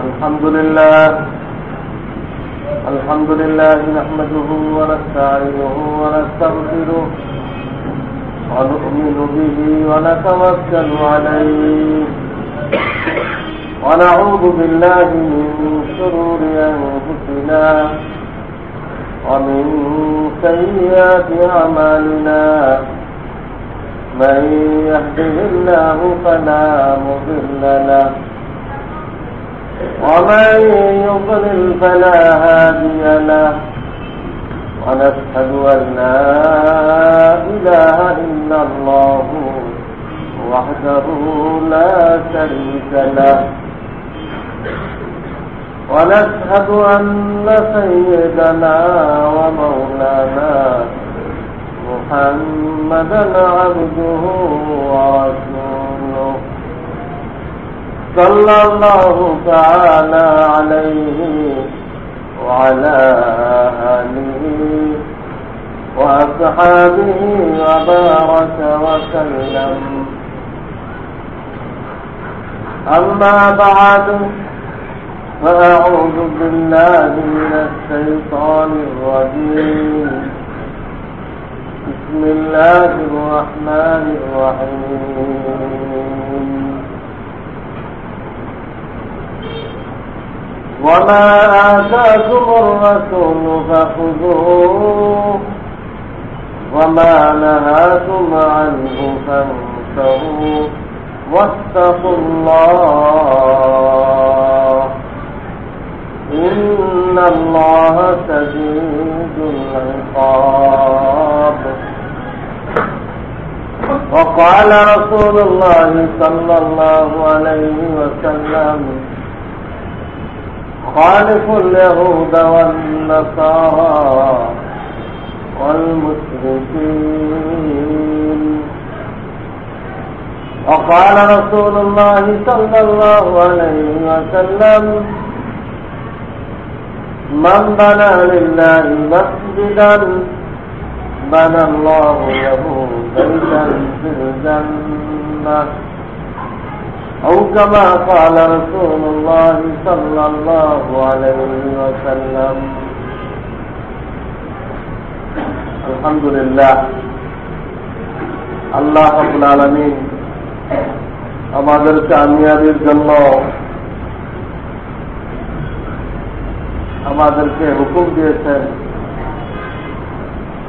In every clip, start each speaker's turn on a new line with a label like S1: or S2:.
S1: الحمد لله نحمده ونستعينه ونستغفره ونؤمن به ونتوكل عليه ونعوذ بالله من شرور أنفسنا ومن سيئات أعمالنا من يهده الله فلا مضل له ومن يضلل فلا هادي له ونشهد أن لا إله إلا الله وحده لا شريك له ونشهد أن سيدنا ومولانا محمدا عبده ورسوله صلى الله تعالى عليه وعلى آله وأصحابه وبارك وسلم. أما بعد فأعوذ بالله من الشيطان الرجيم. بسم الله الرحمن الرحيم. وما آتاكم الرسول فخذوه وما نهاكم عنه فانتهوا واتقوا الله إن الله شديد العقاب. وقال رسول الله صلى الله عليه وسلم خالفوا اليهود والنصارى والمشركين. وقال رسول الله صلى الله عليه وسلم من بنى لله مسجدا بنى الله له بيتا في الجنة أو كما قال رسول الله صلى الله عليه وسلم. الحمد لله আল্লাহ রাব্বুল আলামিন আমাদের কামিয়াবির জন্য আমাদেরকে হুকুম দিয়েছেন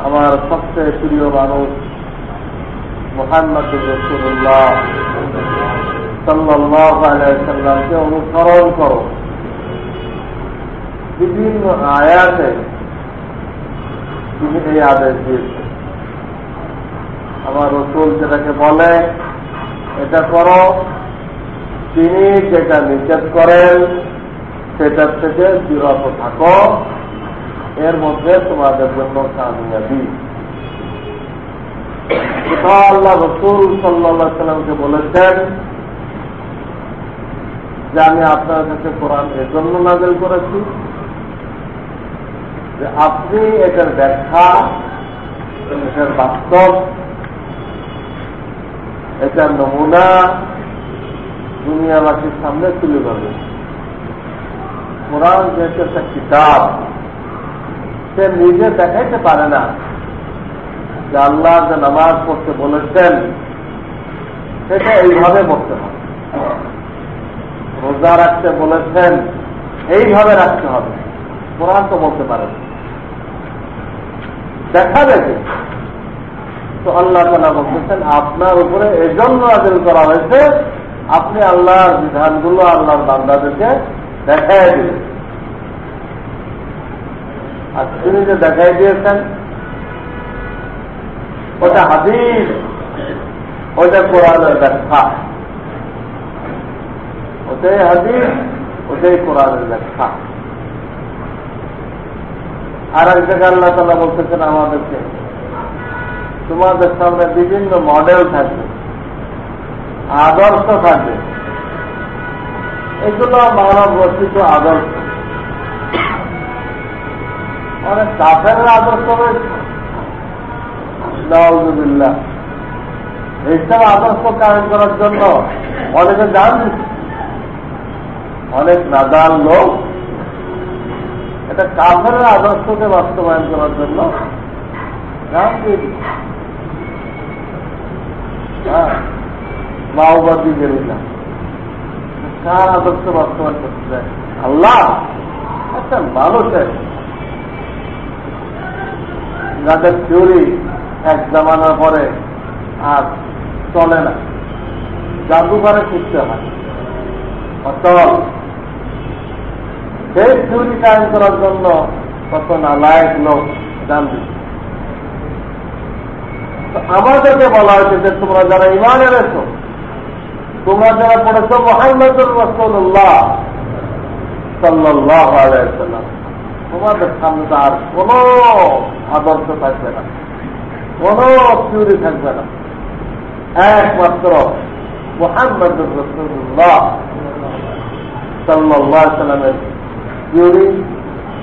S1: আমার সবচেয়ে প্রিয় মানুষ মুহাম্মদ রাসূলুল্লাহ সাল্লাল্লাহু আলাইহি ওয়াসাল্লামকে অনুসরণ করো। বিভিন্ন আয়াতে তিনি এই আদেশ দিয়েছেন। আমার রাসূল যেটাকে বলে এটা করো, তিনি যেটা নিষেধ করেন সেটার থেকে বিরত থাকো, এর মধ্যে তোমাদের জন্য কামিয়াবি। কোথাও আল্লাহ রাসূল সাল্লাল্লাহু আলাইহি ওয়াসাল্লামকে বলেছেন যে আমি আপনার কাছে কোরআন এজন্য নাযিল করেছি যে আপনি এটার ব্যাখ্যা, এটার বাস্তব, এটার নমুনা দুনিয়াবাসীর সামনে তুলে ধরবেন। কোরআন যেহেতু একটা কিতাব, সে নিজে দেখাইতে পারে না যে আল্লাহ যে নামাজ পড়তে বলেছেন সেটা এইভাবে পড়তে হবে, রোজা রাখতে বলেছেন এইভাবে রাখতে হবে। কোরআন তো বলতে পারে না, দেখা দেখে। তো আল্লাহ তাআলা বলতেছেন আপনার উপরে এজন্য নাযিল করা হয়েছে আপনি আল্লাহর বিধানগুলো আল্লাহর বান্দাদেরকে দেখাই দিলেন। আর তিনি যে দেখাই দিয়েছেন ওটা হাদিস, ওটা কোরআনের ব্যাখ্যা, ওটাই হাদিস, ওটাই কোরআনের ব্যাখ্যা। আর এক জায়গায় আল্লাহ তাআলা বলতেছেন আমাদেরকে তোমাদের সামনে বিভিন্ন মডেল থাকবে, আদর্শ থাকবে, এগুলো মানব রচিত আদর্শ। অনেক কাফেরের আদর্শ রয়েছে, নাউযুবিল্লাহ। এইসব আদর্শ কায়েম করার জন্য অনেকে জান দিচ্ছে, অনেক নাদান লোক এটা কাফেরের আদর্শকে বাস্তবায়ন করার জন্য মাওবাদী গেরিলা কার আদর্শ বাস্তবায়ন করতে চায়? আল্লাহ একটা মানুষের যাদের থিওরি এক জামানার পরে আর চলে না, জাদুঘরে শিখতে হয় অচল, সেই থিওরি কায়েম করার জন্য কত নালায়ক লোক জান দিচ্ছে। আমাদেরকে বলা হয়েছে যে তোমরা যারা ঈমান এনেছো, তোমরা যারা পড়েছো মুহাম্মদুর রাসূলুল্লাহ সাল্লাল্লাহু আলাইহি ওয়াসাল্লাম, তোমাদের সামনে তো আর কোন আদর্শ থাকবে না, কোন থিওরি থাকবে না, একমাত্র মুহাম্মদুর রাসূলুল্লাহ সাল্লাল্লাহু আলাইহি ওয়াসাল্লামের থিওরি,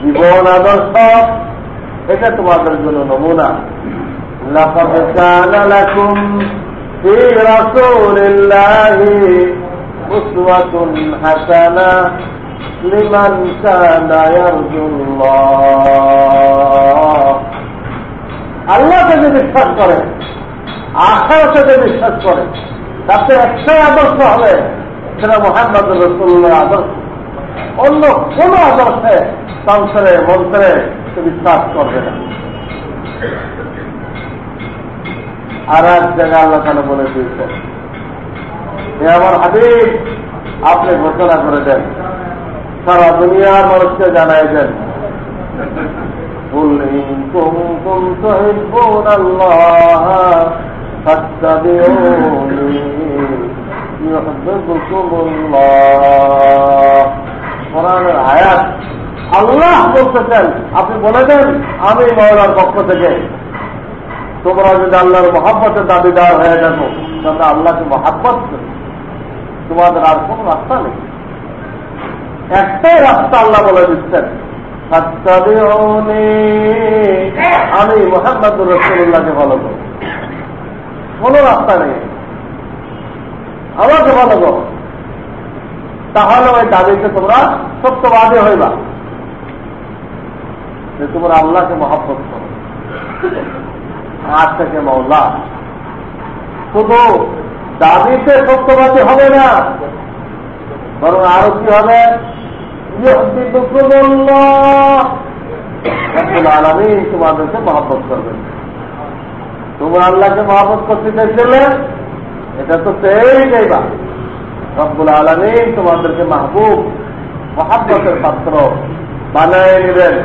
S1: জীবন আদর্শ, এটা তোমাদের জন্য নমুনা। লাকাদ কানা লাকুম ফি রাসূলিল্লাহি উসওয়াতুন হাসানাহ লিমান কানা ইয়ারজুল্লাহ। আল্লাহকে যে বিশ্বাস করে, আখিরাতে যে বিশ্বাস করে, তাতে একটাই আদর্শ হবে, সেটা মুহাম্মদুর রাসূলুল্লাহর আদর্শ। অন্য কোন আদর্শে তন্ত্রে মন্ত্রে সে বিশ্বাস করবে না। আর এক জায়গায় আল্লাহ তাআলা বলে দিয়েছেন, হে আমার হাবিব, আপনি ঘোষণা করে দেন, সারা দুনিয়ার মানুষকে জানাই দেন, কুল ইন কুনতুম তুহিব্বুনাল্লাহ ফাত্তাবিউনি ইউহিব্বুকুমুল্লাহ। কোরআনের আয়াত, আল্লাহ বলতেছেন আপনি বলে দেন আমি মাওলার পক্ষ থেকে, তোমরা যদি আল্লাহর মহব্বতের দাবিদার হয়ে যাবো, তাহলে আল্লাহকে মহব্বত করি, তোমাদের আর কোন রাস্তা নেই, একটাই রাস্তা আল্লাহ বলে দিচ্ছেন, আমি মুহাম্মদুর রাসূলুল্লাহকে ফলো করব, কোন রাস্তা নেই, আমাকে ফলো করো, তাহলে ওই দাবিতে তোমরা সত্যবাদী হইবা যে তোমরা আল্লাহকে মহব্বত করো। আজ থেকে মাওলা শুধু দাবিতে সত্যবাদী হবে না, বরং আরো কি হবে, রব্বুল আলামিন তোমাদেরকে মহব্বত করবেন। তোমরা আল্লাহকে মহব্বত করতে চাইছিলে, এটা তো পেয়েই যাইবা, রব্বুল আলামিন তোমাদেরকে মাহবুব মহব্বতের পাত্র বানায় নেবেন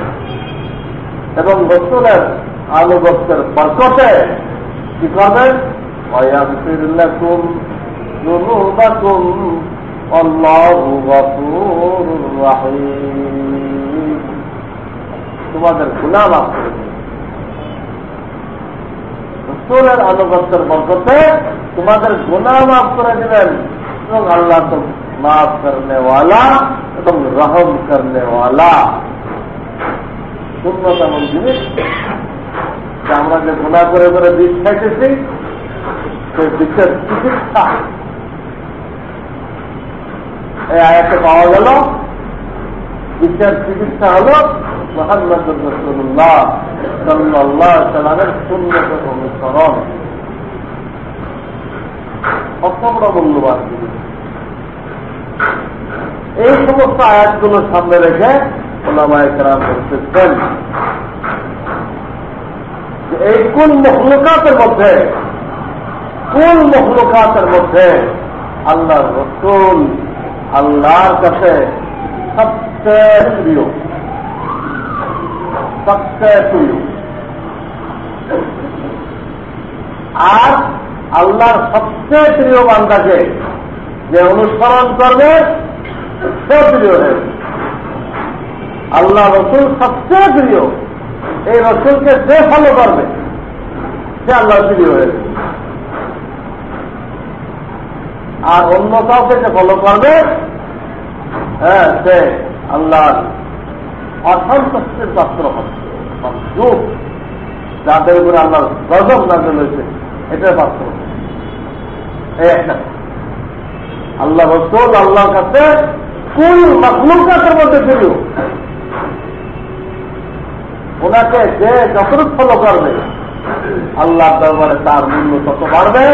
S1: এবং রাসূলের আনুগত্যের বরকতে কি করবেন, ওয়ায়াগফির লাকুম যুনুবাকুম আল্লাহু গফুরুর রহিম। তোমাদের গুনাহ মাফ করে দেবেন, রাসূলের আনুগত্যের বরকতে তোমাদের গুনাহ মাফ করে দিবেন, এবং আল্লাহ তো মাফ করনে ওয়ালা এবং রহম করনে ওয়ালা। শূন্যত এমন জিনিস যে আমরা যে গুনাহ করে করে বিষ খাইতেছি, সেই বিষের চিকিৎসা এই আয়াতে পাওয়া গেল। বিষের চিকিৎসা হল মুহাম্মদুর রাসূলুল্লাহ সাল্লাল্লাহু আলাইহি ওয়াসাল্লামের সুন্নাত অনুসরণ। কত বড় মূল্যবান জিনিস! এই সমস্ত আয়াতগুলো সামনে রেখে উলামায়ে কেরাম বলতেছেন যে এই কুল মখলুকাতের মধ্যে আল্লাহর রাসূল আল্লাহর কাছে সবচেয়ে প্রিয়। আর আল্লাহর সবচেয়ে প্রিয় বান্দাকে যে অনুসরণ করবে সে প্রিয় হয়ে, আল্লাহ রসুল সবচেয়ে প্রিয়, এই রসুলকে যে ফলো করবে সে আল্লাহ প্রিয় হয়ে, আর অন্য কাউকে যে ফলো করবে সে আল্লাহর অসন্তুষ্টির পাত্র হবে, যাদের উপরে আল্লাহর গজব নাযিল হয়েছে এটার পাত্র। এই একটা আল্লাহ রসুল আল্লাহর কাছে কুল মাখলুকাতের মধ্যে প্রিয়। ওনাকে যে যতটুকু ফলো করবে আল্লাহ দরবারে তার মূল্য তত বাড়বে,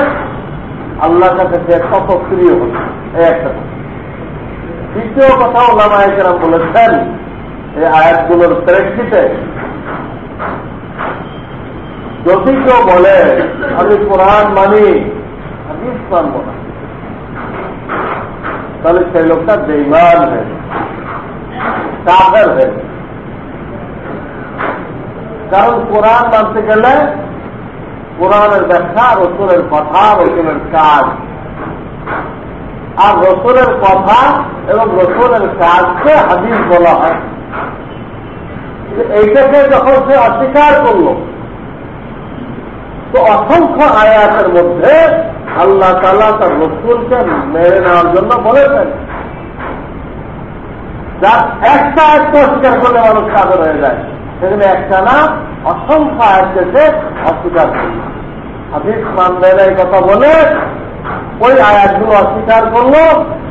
S1: আল্লাহর কাছে সে তত প্রিয় হবে। এই একটা কথা। দ্বিতীয় কথা ওলামায়ে কেরাম বলেছেন, এই আয়াতগুলোর প্রেক্ষিতে যদি কেউ বলে আমি কোরআন মানি হাদিস মানব না, তাহলে সেই লোকটা বেঈমান হয়ে যায়, কাফের হয়ে যায়। কারণ কোরআন মানতে গেলে কোরআনের ব্যাখ্যা, রসুলের কথা, রসুলের কাজ, আর রসুলের কথা এবং রসুলের কাজকে হাদিস বলা হয়। এইটাকে যখন সে অস্বীকার করল, তো অসংখ্য আয়াতের মধ্যে আল্লাহ তাআলা তার রসুলকে মেনে নেওয়ার জন্য বলেছেন। যার একটা আয়াতকে অস্বীকার করলে মানুষ কাফের হয়ে যায়, সেখানে একটা না অসংখ্য আয়াতকে সে অস্বীকার করল। হাদিস মানবে না এই কথা বলে ওই আয়াতগুলো অস্বীকার করলো,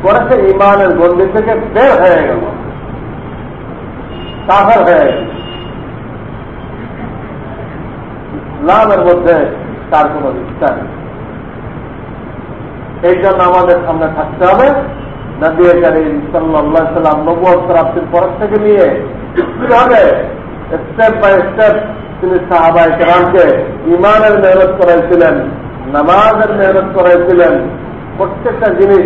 S1: পরে সে ঈমানের গণ্ডি থেকে বের হয়ে গেল, কাফের হয়ে গেল। ইসলামের মধ্যে তার কোন ইচ্ছা নেই। এই জন্য আমাদের সামনে থাকতে হবে নবী করিম সাল্লাল্লাহু আলাইহি ওয়াসাল্লাম নবুয়ত প্রাপ্তির পর থেকে নিয়ে কিভাবে স্টেপ বাই স্টেপ তিনি সাহাবায়ে কেরামকে ঈমানের মেহনত করাইছিলেন, নামাজের মেহনত করাইছিলেন। প্রত্যেকটা জিনিস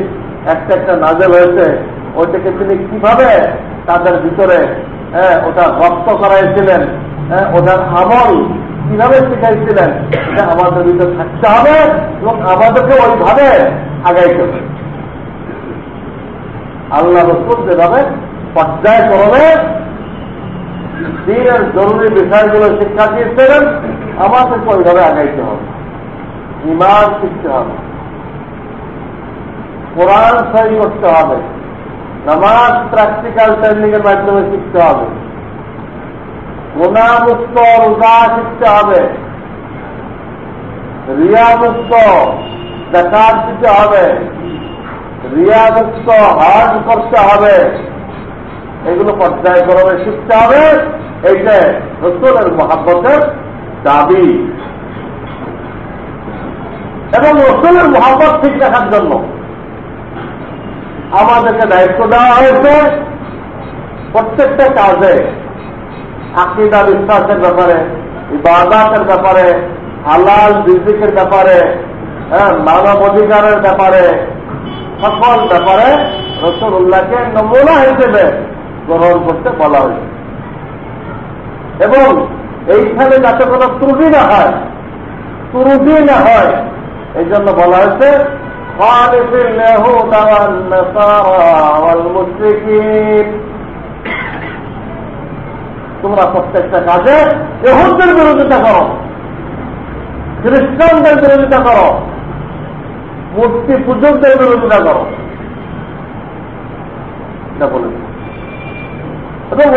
S1: একটা একটা নাজেল হয়েছে, ওইটাকে তিনি কিভাবে তাদের ভিতরে ওটা রপ্ত করাইছিলেন, ওটার আমল কিভাবে শিখাইছিলেন, এটা আমাদের ভিতরে থাকতে হবে এবং আমাদেরকে ওইভাবে আগাইতে হবে। আল্লাহ রাসূল যেভাবে পর্যায়ক্রমে দ্বীনের জরুরি বিষয়গুলো শিক্ষা দিয়েছিলেন, আমাদেরকে ওইভাবে আগাইতে হবে। ঈমান শিখতে হবে, কোরআন সহি করতে হবে, নামাজ প্র্যাকটিক্যাল ট্রেনিং এর মাধ্যমে শিখতে হবে, গুনাহমুক্ত রোজা শিখতে হবে, রিয়ামুক্ত যাকাত দিতে হবে, রিয়ামুক্ত হজ করতে হবে। এগুলো পর্যায়ক্রমে শিখতে হবে। এইটা রাসূলের মহব্বতের দাবি। এবং রাসূলের মহব্বত ঠিক রাখার জন্য আমাদেরকে দায়িত্ব দেওয়া হয়েছে প্রত্যেকটা কাজে, আকীদা বিশ্বাসের ব্যাপারে, ইবাদতের ব্যাপারে, হালাল রিজিকের ব্যাপারে, মানব অধিকারের ব্যাপারে, সকল ব্যাপারে রাসূলুল্লাহকে নমুনা হিসেবে গ্রহণ করতে বলা হয়েছে। এবং এইখানে যাতে কোনো ত্রুটি না হয়, এই জন্য বলা হয়েছে খালিফিল ইয়াহুদা ওয়ান নাসারা ওয়াল মুশরিকিন। তোমরা প্রত্যেকটা কাজে ইহুদীদের বিরোধিতা করো, খ্রিস্টানদের বিরোধিতা করো, মূর্তি পূজকদের বিরোধিতা করো, এটা বলেছে। এবং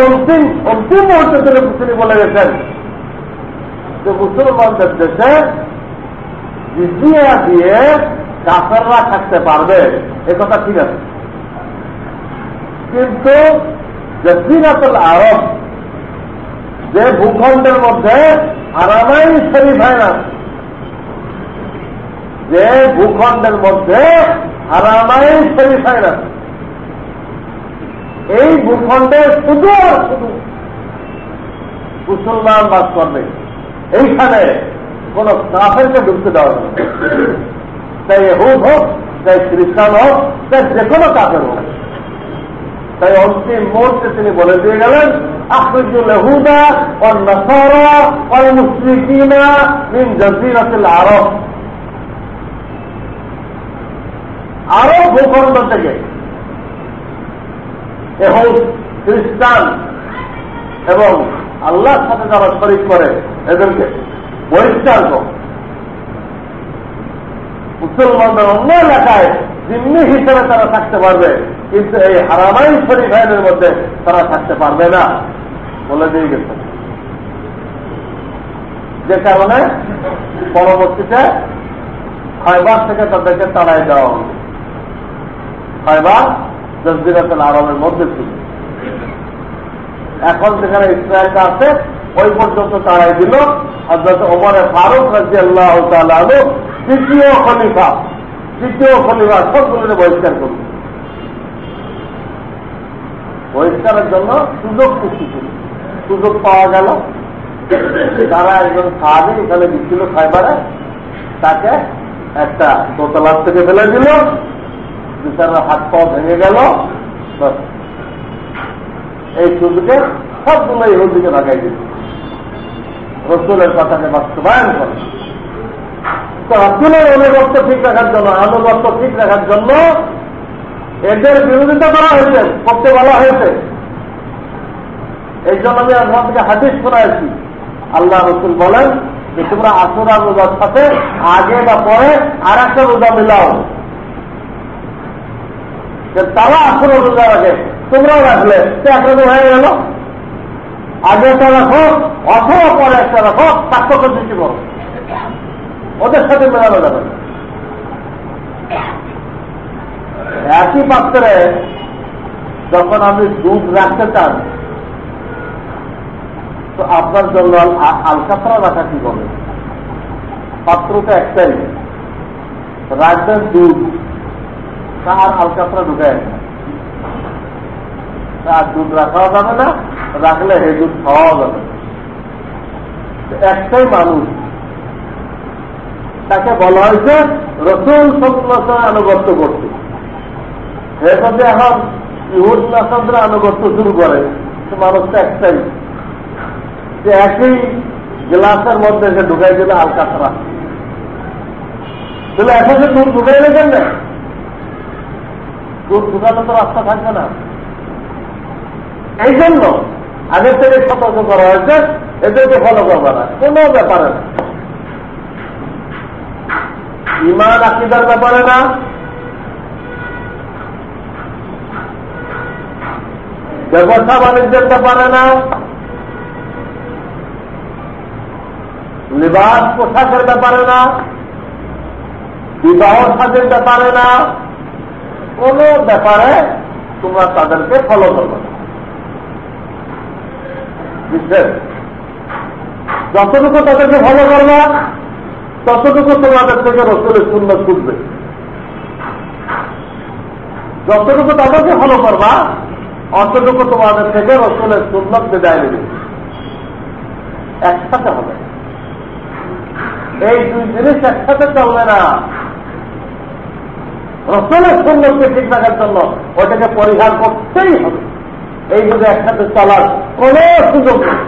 S1: অন্তিম মুহূর্তে তিনি বলে গেছেন যে মুসলমানদের দেশে জিজিয়া দিয়ে কাফেররা থাকতে পারবে, একথা ঠিক আছে, কিন্তু জজিরাতুল আরব যে ভূখণ্ডের মধ্যে হারামাইন শরীফাইন আছে, যে ভূখণ্ডের মধ্যে হারামাইন শরীফাইন আছে, এই ভূখণ্ডে শুধু আর শুধু মুসলমান বাস করবে। এইখানে কোন কাফেরকে ঢুকতে দেওয়া যাবে না, চাই ইহুদ হোক, চাই খ্রিস্টান হোক, চাই যে কোনো কাফের হোক। তাই অন্তিম মুহূর্তে তিনি বলে দিয়ে গেলেন আখরিজুল ইহুদা ওয়ান নাসারা ওয়াল মুশরিকিনা মিন জাজিরাতিল আরব। আরব ভূখণ্ড থেকে ইহুদ, খ্রিস্টান এবং আল্লাহর সাথে যারা শরীক করে এদেরকে বহিষ্কার কর। মুসলমানদের অন্য এলাকায় জিম্মি হিসেবে তারা থাকতে পারবে, কিন্তু এই হারামাইন শরীফাইনের মধ্যে তারা থাকতে পারবে না বলে দিয়ে গেছে। যে কারণে পরবর্তীতে খয়বার থেকে তাদেরকে তাড়াই দেওয়া হবে। খয়বার জজিরাতুল আরবের মধ্যে ছিল। এখন যেখানে ইসরায়েলটা আছে ওই পর্যন্ত তাড়াই দিল। হযরত ওমর ফারুক রাদিয়াল্লাহু তাআলা আনহু তৃতীয় খলিফা সবগুলোকে বহিষ্কার করল। বহিষ্কারের জন্য সুযোগ সৃষ্টি ছিল, সুযোগ পাওয়া গেল। তারা একজন সাহাবী এখানে দিচ্ছিল খাইবারে, তাকে একটা দোতলার থেকে ফেলে দিল, বিচারের হাত পা ভেঙে গেল। এই সুযোগে সবগুলো ইহুদিকে ভাগাই দিল, রসুলের কথাকে বাস্তবায়ন করে। তো রসুলের অনুগত্য ঠিক রাখার জন্য, আনুগত্য ঠিক রাখার জন্য এদের বিরোধিতা করা হয়েছে, করতে বলা হয়েছে। এই জন্য আমি আপনাদেরকে হাদিস শোনাইছি। আল্লাহ রসুল বলেন যে তোমরা আশুরা রোজার সাথে আগে বা পরে আর একটা রোজা মিলাও। তারা আশুরা রোজা রাখে, তোমরাও রাখলে সে একটা হয়ে গেল। আগে একটা রাখো অথবা পরে একটা রাখো, পার্থক্য সৃষ্টি করো, ওদের সাথে মেলানো যাবে না। একই পাত্রে যখন আপনি দুধ রাখতে চান, তো আপনার জন্য আলকাতরা রাখা কি হবে? পাত্রটা একটাই, রাখবেন দুধ, আর আলকাতরা ঢুকায় আর দুধ রাখাও যাবে না, রাখলে হে দুধ খাওয়াও যাবে। একটাই মানুষ, তাকে বলা হয়েছে রসুল সাল্লাল্লাহু আনুগত্য করতে। হে যদি এখন ইহুদ নাসারদের আনুগত্য শুরু করে, তো মানুষটা একটাই, যে একই গ্লাসের মধ্যে সে ঢুকাই দিলে আলকাতরা, তাহলে এখন সে দুধ ঢুকাই রেখেন না, দুধ ঢুকানো তো রাস্তা থাকবে না। এই জন্য আগের থেকে সতর্ক করা হয়েছে, এদেরকে ফলো করবে না, কোনো ব্যাপারে না। ঈমান আকীদার ব্যাপারে না, ব্যবসা বাণিজ্যের ব্যাপারে না, লিবাস পোশাকের ব্যাপারে না, বিবাহ সাজের ব্যাপারে না, কোন ব্যাপারে তোমরা তাদেরকে ফলো করবে না। বুঝছেন? যতটুকু তাদেরকে ফলো করবা ততটুকু তোমাদের থেকে রসুলের সুন্নাত ছুটবে। যতটুকু তাদেরকে ফলো করবা অতটুকু তোমাদের থেকে রসুলের সুন্নাত বিদায় নেবে। একসাথে হবে, এই দুই জিনিস একসাথে চলবে না। রসুলের সুন্নাতকে ঠিক রাখার জন্য ওটাকে পরিহার করতেই হবে। এই যুগে একসাথে চলার কোন সুযোগ নেই।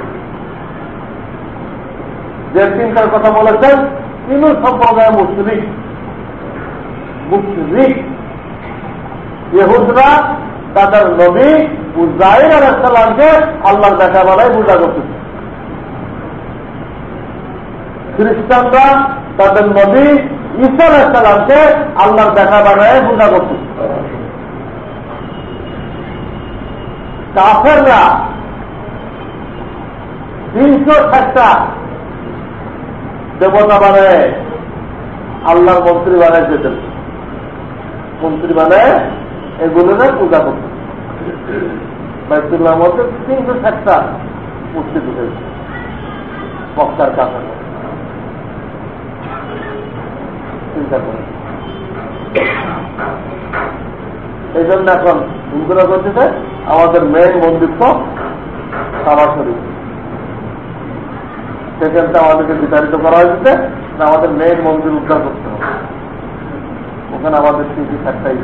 S1: যে চিন্তার কথা বলেছেন তিন সম্প্রদায় মুশরিক। ইহুদরা তাদের নবী উযাইর আলাইহিস সালামকে আল্লাহর দেখা বানায় পূজা করতেছে। খ্রিস্টানরা তাদের নবী ঈসা আলাইহিস সালামকে আল্লাহর দেখা বানায় পূজা করতেছে। কাফেররা 360টা দেবতা বানায় আল্লাহর মন্ত্রী বানায় যেতেন, মন্ত্রী বানায় এগুলোরে পূজা করত। বাইতুল্লাহর মধ্যে 360টা মূর্তি ঢুকেছে মক্কার কাছে। চিন্তা করে এই জন্য এখন হিন্দুরা করতেছে আমাদের মেন মন্দির তো কাবা শরীফ, সেখানটা আমাদেরকে বিতাড়িত করা হয়েছে। আমাদের মেন মন্দির উদ্ধার করতে হবে, ওখানে আমাদের 360টাই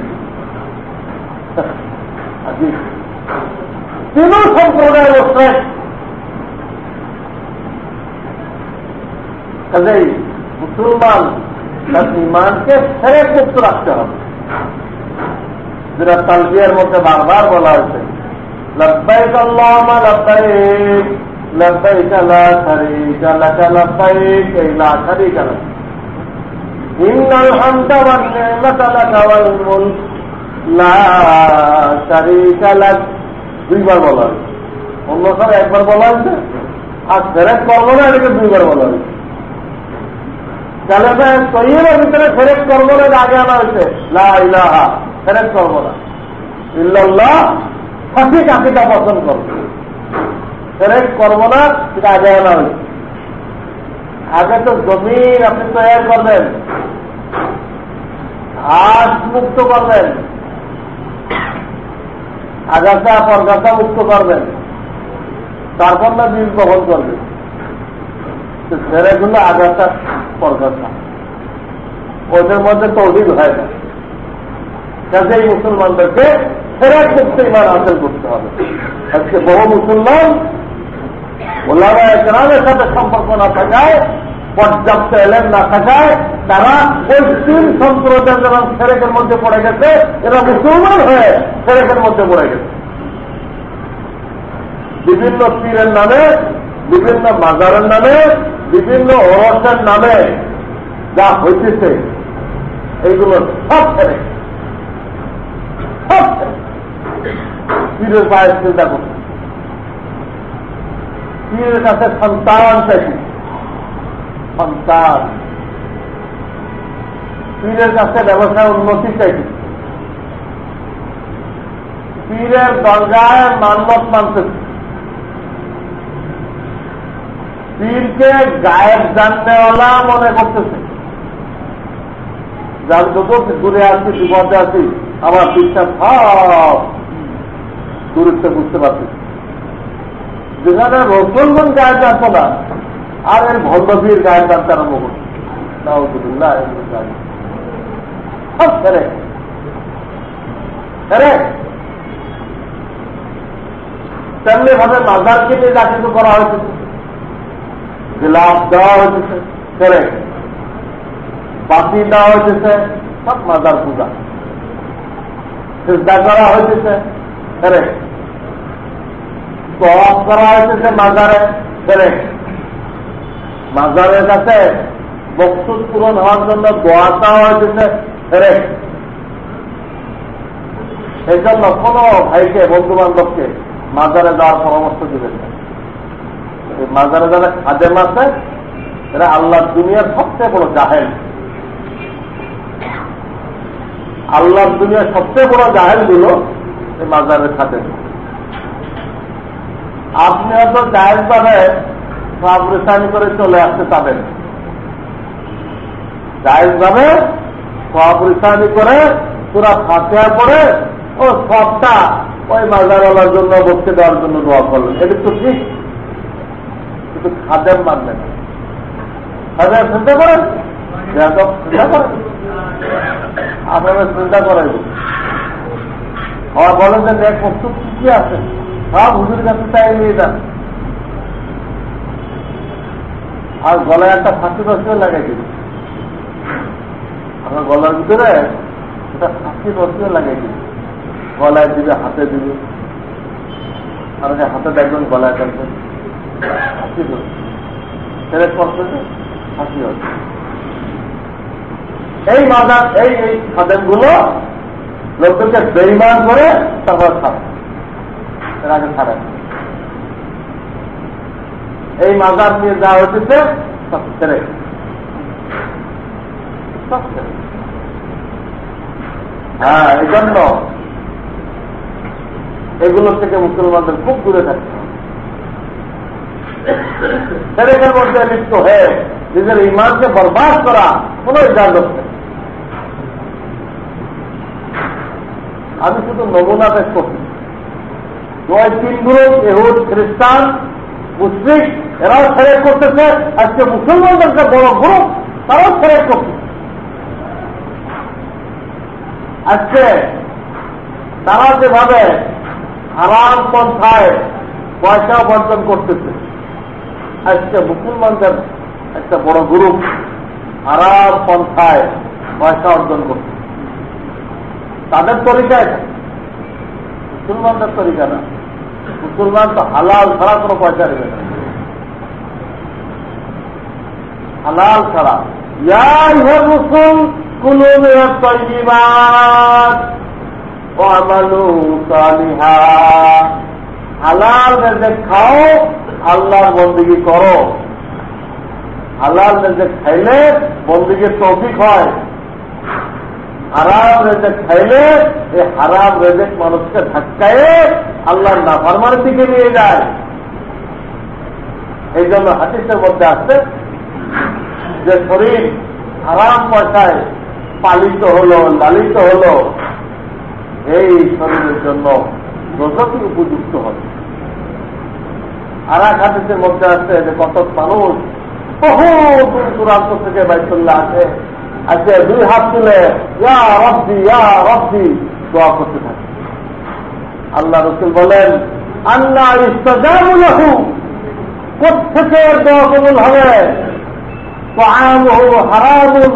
S1: তিন সম্প্রদায়ের অবস্থায়। কাজেই মুসলমান তার ইমানকে শিরক মুক্ত রাখতে হবে, যেটা তালবিয়ার মধ্যে বারবার বলা হয়েছে, লব্বাইক আল্লাহুম্মা লব্বাইক লব্বাইক লা শারীকা লাক লব্বাইক লা শারীকা লাক ইন্নাল হামদা ওয়ান নি'মাতা লাকা ওয়াল মুলক লা শারীকা লাক। দুইবার বলা হয়েছে, অন্য সময় একবার বলা হয়েছে, আর ফেরেক করবো না এটাকে দুইবার বলা হয়েছে। তাহলে তৈরির ভিতরে ফেরেক করবো না আগে আনা হয়েছে, লা ইলাহা ফেরেক করবো না, ইল্লাল্লাহ সঠিক আকিদা পছন্দ করবে, সেরেক করব না, সেটা আগে আনা হয়েছে। আগে তো জমিন আপনি তৈরি করবেন, ঘাস মুক্ত করবেন, আগাছা পরগাছা মুক্ত করবেন, তারপর না বীজ বপন করবেন। সেরেকগুলো আগাছা পরগাছা, ওদের মধ্যে তৌহিদ হয় না। কাজেই মুসলমানদেরকে সেরেক মুক্ত ইমান হাসিল করতে হবে। আজকে বহু মুসলমান ওলামায়ে কেরামের সাথে সম্পর্ক না থাকায়, পর্যাপ্ত এলেম না থাকায় তারা ওই তিন সম্প্রদায় যেমন সেরেকের মধ্যে পড়ে গেছে, এরা মুসলমান হয়ে সেরেকের মধ্যে পড়ে গেছে। বিভিন্ন পীরের নামে, বিভিন্ন মাজারের নামে, বিভিন্ন ওরসের নামে যা হইতেছে, এইগুলো সব সেরেক, সব সেরেক। পীরের পায়ে চিন্তা করছে, পীরের কাছে সন্তান চাইছে, সন্তান, পীরের কাছে ব্যবসায় উন্নতি চাইছে, পীরের দরগায় মান্যত মানতেছে, পীরকে গায়েব জাননেওয়ালা মনে করতেছে। যার যত দূরে আছি, বিপদে আছি, আমার পীরটা সব দূরত্বে বুঝতে পারছি। যেখানে রসুলগণ গায়েব জানতো না, আর এর ভণ্ড পীর গায়েব জানতে আরম্ভ করছে। নাউযুবিল্লাহ, সব ছেড়ে তেমনি ভাবে মাজারকে নিয়ে যা কিছু করা হয়েছে, গিলাফ দেওয়া হয়েছে, ছেড়ে বাতি দেওয়া হয়েছে, সব মাজার পূজা, সিজদা করা হয়েছে, ছেড়ে তওয়াফ করা হয়েছে মাজারে, ছেড়ে মাজারের কাছে মকসুদ পূরণ হওয়ার জন্য দোয়া দেওয়া হয়েছে, ছেড়ে। সেই জন্য কোন ভাইকে, বন্ধু বান্ধবকে মাজারে যাওয়ার পরামর্শ দিবেন না। এই মাজারে যারা খাদেম আছে, এরা আল্লাহর দুনিয়ার সবচেয়ে বড় জাহেল। আল্লাহর দুনিয়ার সবচেয়ে বড় জাহেল গুলো এই মাজারের খাদেম। আপনি হয়তো জাহেজ ভাবে সব রেসানি করে চলে আসতে চাবেন, জাহেজ ভাবে সব রেসানি করে পুরা ফাতিহা পড়ে ও সবটা ওই মাজারওয়ালার জন্য বসতে দেওয়ার জন্য দোয়া করলেন, এটা তো ঠিক। কিন্তু খাদেম মানলেন না। খাদেম চিন্তা করেন, চিন্তা করেন, আপনারা চিন্তা করেন। আর বলেন যে এক প্রস্তুত কি আছে, সব হুজুর কাছে চাই নিয়ে যান। আর গলায় একটা ফাঁসি রসিও লাগাই দিন, আমার গলার ভিতরে একটা ফাঁসি রসিও লাগাই দিন, গলায় দিবে, হাতে দিবে, আর হাতে দেখবেন গলায় দেখবেন ফাঁসি রসি, ছেলে করতেছে ফাঁসি হচ্ছে। এই মাজার, এই খাদেম গুলো লোকদেরকে বেঈমান করে তারপর ছাড়ে, এর আগে ছাড়ে। এই মাজার নিয়ে যা হচ্ছে সব ছেড়ে, সব ছেড়ে। হ্যাঁ, এই জন্য এগুলো থেকে মুসলমানদের খুব দূরে থাকতে হবে। সেরেকের মধ্যে লিপ্ত হয়ে নিজের ইমানকে বরবাদ করা কোন ইজাজত নেই। আমি শুধু নমুনা পেশ করছি। ওই তিন গ্রুপ, ইহুদ, খ্রিস্টান, মুসলিম, এরাও সেরেক করতেছে। আজকে মুসলমানদের যে বড় গ্রুপ, তারাও সেরেক করতেছে। আজকে তারা যেভাবে হারাম পন্থায় পয়সা উপার্জন করতেছে, আজকে মুসলমানদের একটা বড় গ্রুপ হারাম পন্থায় পয়সা অর্জন করতেছে। তাদের তরিকা এটা, মুসলমানদের তরিকা না। মুসলমান তো হালাল ছাড়া কোনো পয়সা নেবে না, হালাল ছাড়া। ইয়া আইয়ুহার রাসূল কুলু মিনাত তাইয়্যিবাত ওয়া আমালু সালিহা। হালাল রিজিক খাও, আল্লাহর বন্দেগী করো। হালাল রিজিক খাইলে বন্দেগীর তৌফিক হয়। হারাম রেজেক খাইলে এই হারাম রেজেক মানুষকে ধাক্কায় আল্লাহর নাফরমানের দিকে নিয়ে যায়। এই জন্য হাদিসের মধ্যে আছে যে শরীর হারাম পয়সায় পালিত হলো, লালিত হলো, এই শরীরের জন্য দোজখই উপযুক্ত হবে। আর এক হাদিসের মধ্যে আছে যে কত মানুষ বহু দূর দূরান্ত থেকে বাইতুল্লাহ আসে দুই হাত তুলে ইয়া রব্বি দোয়া করতে থাকে। আল্লাহ রাসূল বলেন আল্লাহ ইস্তাজাবু লাহু, কোত্থেকে দোয়া কবুল হবে? তাআমুহু হারামুন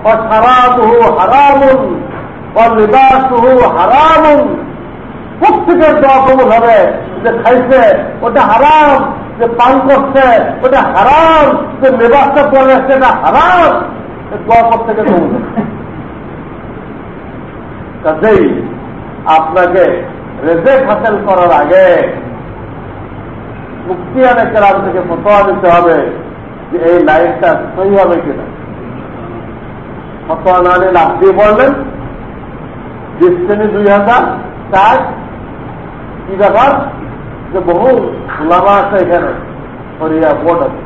S1: ওয়া শারাবুহু হারামুন ওয়া লিবাসুহু হারামুন, কোত্থেকে দোয়া কবুল হবে? যে খাইছে ওটা হারাম, যে পান করছে ওটা হারাম, যে লেবাসটা পরে সেটা হারাম, দোয়া করতে গেলে কাজেই আপনাকে রেজেক হাসিল করার আগে মুফতিয়ানে কেরাম থেকে ফতোয়া দিতে হবে যে এই লাইনটা সহি হবে কিনা। ফতোয়া না নিলে আপনি বললেন ডিসটেনি 2004 কি ব্যাপার যে বহু ওলামা আছে এখানে, শরিয়া বোর্ড আছে,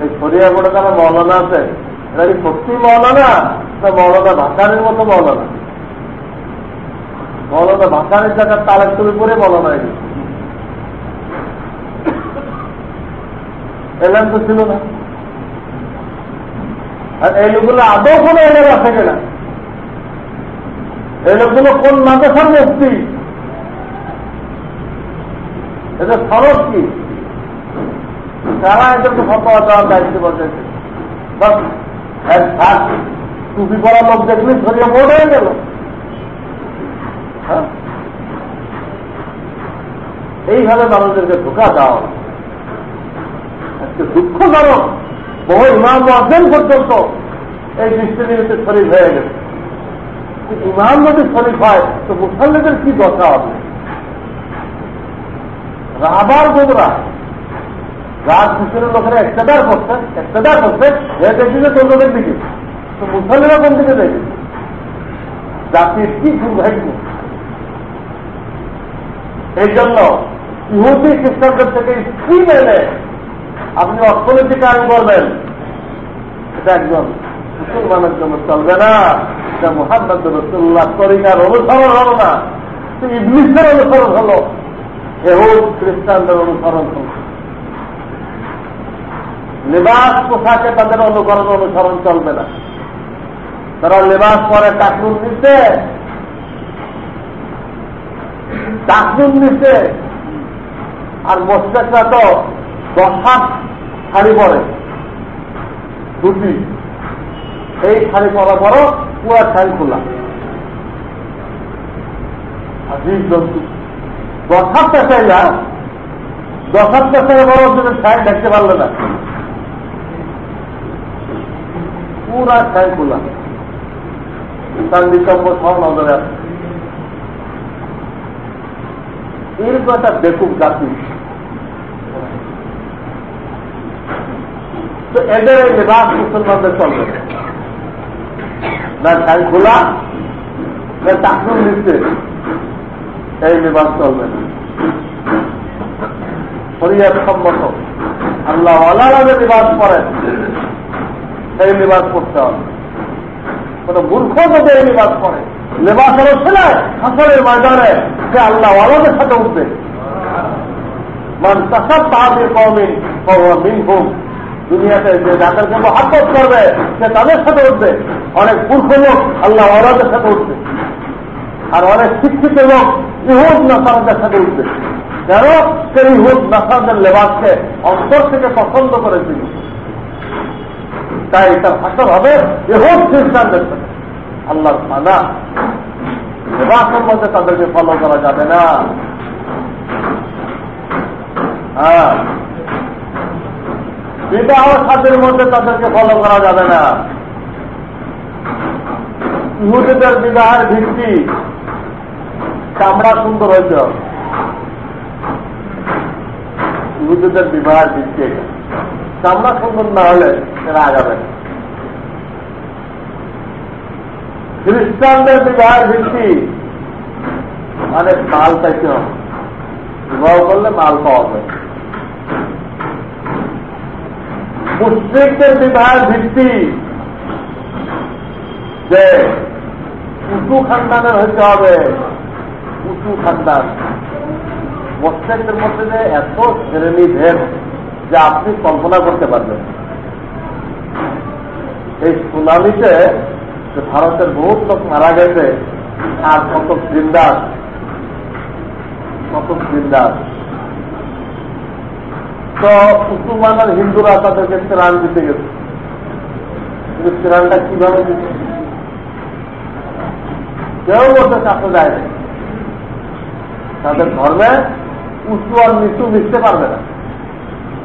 S1: এই শরিয়া বোর্ডে যারা মৌলানা আছে এরা কি সত্যি মৌলানা না মৌলানা ভাসানির মতো মৌলানা? মৌলানা ভাসানির জায়গার তালাক তুলে করে মৌলানা এলাম তো ছিল না। আর এই লোকগুলো আদৌ কোনো এলাম আছে কিনা? এই লোকগুলো কোন মাদ্রাসার মুফতি? এটা খরচ কি? তারা এদেরকে ফতোয়া দেওয়ার দায়িত্ব বসেছে। টুপি পরা লোক দেখলে শরীরে বোর্ড হয়ে গেল। এইভাবে মানুষদেরকে ধোঁকা দাও। আজকে দুঃখজনক বহু ইমাম অর্জন পর্যন্ত এই দৃষ্টিতে শরীর হয়ে গেছে। ইমাম যদি শরীফ হয় তো মুসল্লিদের কি দশা হবে? রাবার গোবরা রাত পিছনের লোকেরা একটাদার করছে দেখি যে তোদের দিকে, তো মুসল্লিরা কোন দিকে দেখে? জাতির কি দুর্ভাগ্য। এই জন্য ইহুদি খ্রিস্টানদের থেকে স্কিম এনে আপনি অর্থনৈতিক আইন করবেন, এটা একজন মুসলমানের জন্য চলবে না। এটা মুহাম্মদ রাসূলুল্লাহ তরিকার অনুসরণ হলো না, ইবলিসের অনুসরণ হলো, ইহুদ খ্রিস্টানদের অনুসরণ হলো। লেবাস পোশাকে তাদের অনুসরণ চলবে না। তারা লেবাস পরে টাকনুন নিচ্ছে, আর মোস্টেকরা তো 10 হাত শাড়ি পরে, দুটি, এই শাড়ি পরা পরও পুরা শাড়ি খোলা। আজিব জন্তু 10 হাত পেশাই না, 10 হাত পেশাই বড় শাড়ি দেখতে পারলে না, পুরা শাড়ি খোলা। তার বিকল্প সব নজরে আছে। এরকম একটা বেকুব জাতি। তো এদের এই লেবাস মুসলমানদের চলবে না, শাড়ি খোলা না টাকুন নিচ্ছে, এই লেবাস চলবে না। শরীয়ত সম্মত আল্লাহ ওয়ালারা যে লেবাস করেন সেই লেবাস করতে হবে। কোন মূর্খ যদি এই লেবাস করে, লেবাস হলো ছেলে হাসরের ময়দানে সে আল্লাহ ওয়ালাদের সাথে উঠবে। মান তাসাব্বাহা বিকওমিন ফাহুয়া মিনহুম, দুনিয়াতে যে যাদেরকে মহব্বত করবে সে তাদের সাথে উঠবে। অনেক মূর্খ লোক আল্লাহ ওয়ালাদের সাথে উঠবে, আর অনেক শিক্ষিত লোক ইহুদ নাসারাদের সাথে উঠবে। কেন? সে ইহুদ নাসারাদের লেবাসকে অন্তর থেকে পছন্দ করেছিল, তাই তার হাসর হবে ইহুদ খ্রিস্টানদের সাথে। আল্লাহর মানা লেবাসের মধ্যে তাদেরকে ফলো করা যাবে না। হ্যাঁ, বিবাহ সাথের মধ্যে তাদেরকে ফলো করা যাবে না। ইহুদিদের বিবাহের ভিত্তি চামড়া সুন্দর হইতে হবে। ইহুদিদের বিবাহের ভিত্তি চামড়া সুন্দর না হলে এরা আগাবে না। খ্রিস্টানদের বিবাহের ভিত্তি মানে মাল চাইতে হবে, বিবাহ করলে মাল পাওয়া যায়। মুসলিমদের বিবাহের ভিত্তি যে উঁচু খানদানের হইতে হবে, উঁচু খানদান। মুসলিমদের মধ্যে যে এত শ্রেণী ভেদ যে আপনি কল্পনা করতে পারবেন। এই সুনামিতে যে ভারতের বহুত লোক মারা গেছে, আর কত জিন্দার, কত জিন্দার। তো মুসলমানের হিন্দুরা তাদেরকে ত্রাণ দিতে গেছে, কিন্তু ত্রাণটা কিভাবে দিতে কেউ বলতে চাপতে যায় না। তাদের ধর্মে উঁচু আর নিচু মিশতে পারবে না,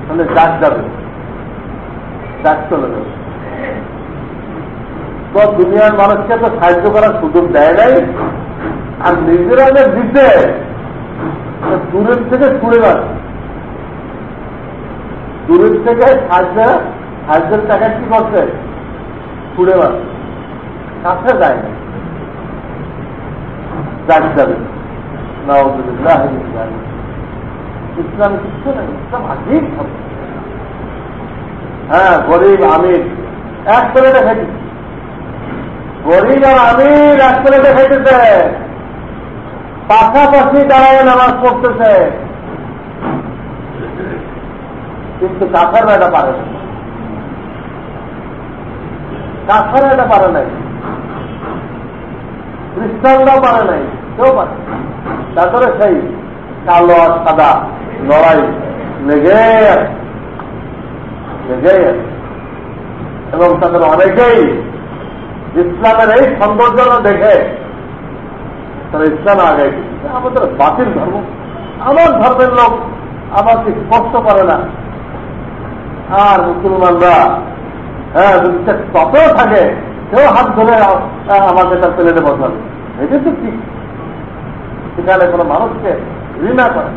S1: তাহলে জাত যাবে, জাত চলে যাবে। তো দুনিয়ার মানুষকে তো সাহায্য করার সুযোগ দেয় নাই, আর নিজেরা যে দিতে দূরের থেকে ছুড়ে যাচ্ছে, দূরের থেকে সাহায্যের টাকা কি করছে, ছুড়ে যাচ্ছে, কাছে যায় না, জাত যাবে। ইসলাম কিছু নেই, ইসলাম আজীব হবে। হ্যাঁ, গরিব আমির এক প্লেটে খাইতেছে, গরিব আর আমির এক প্লেটে খাইতেছে, পাশাপাশি দাঁড়ায় নামাজ পড়তেছে, কিন্তু কাফেররা এটা পারে না, কাফেররা এটা পারে নাই, খ্রিস্টানরাও পারে নাই, কেউ পারে। তারপরে সেই কালো আর সাদা লড়াই লেগে এবং তাদের অনেকেই ইসলামের এই সৌন্দর্য দেখে তারা ইসলাম আগে আমাদের বাতিল ধর্ম, আমার ধর্মের লোক আমাকে স্পষ্ট করে না। আর মুসলমানরা হ্যাঁ যদি ততও থাকে, কেউ হাত ধরে আমাকে তার প্লেটে বসাবে, এটা তো ঠিক। সেখানে কোনো মানুষকে ঘৃণা করে।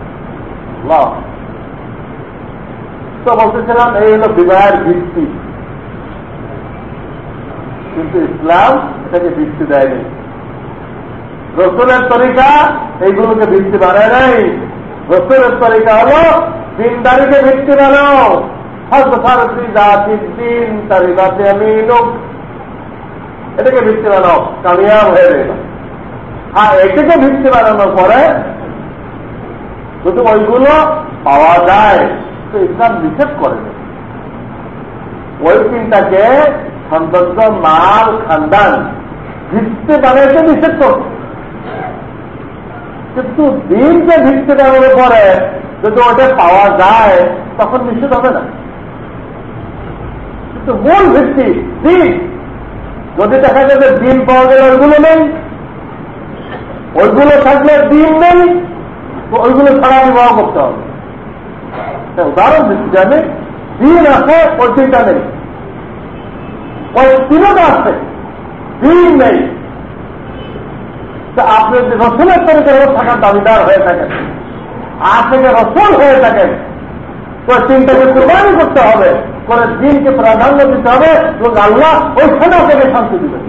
S1: তো বলতেছিলাম এই হলো বিবাহের ভিত্তি, কিন্তু ইসলাম এটাকে ভিত্তি দেয়নি। রসুলের তরিকা এইগুলোকে ভিত্তি বানায় নাই। রসুলের তরিকা হলো দিনদারিকে ভিত্তি বানাও, দিন তারিকাতে আমি লোক এটাকে ভিত্তি বানাও, কামিয়াব হয়ে গেল। আর এটাকে ভিত্তি বানানোর পরে যদি ওইগুলো পাওয়া যায় তো ইসলাম নিষেধ করে না। ওই চিন্তাকে সৌন্দর্য, মাল, খানদান ভিত্তি বানাইতে নিষেধ করছে, কিন্তু দিনকে ভিত্তি বানানোর পরে যদি ওটা পাওয়া যায় তখন নিষেধ হবে না। কিন্তু মূল ভিত্তি দিন, যদি দেখা যায় যে দিন পাওয়া গেলে ওইগুলো নেই, ওইগুলো থাকলে দিন নেই, তো ওইগুলো ছাড়া বিবাহ করতে হবে। উদাহরণ দিচ্ছি, আমি দিন আছে ওই দিনটা নেই, ওই তিনটা আছে, দিন নেই। তা আপনি যদি রসুলের তরিকার থাকার দাবিদার হয়ে থাকেন, আর থেকে রসুল হয়ে থাকেন, তো চিন্তাকে কোরবানি করতে হবে, করে দিনকে প্রাধান্য দিতে হবে এবং আল্লাহ ওইখানে থেকে শান্তি দিবেন।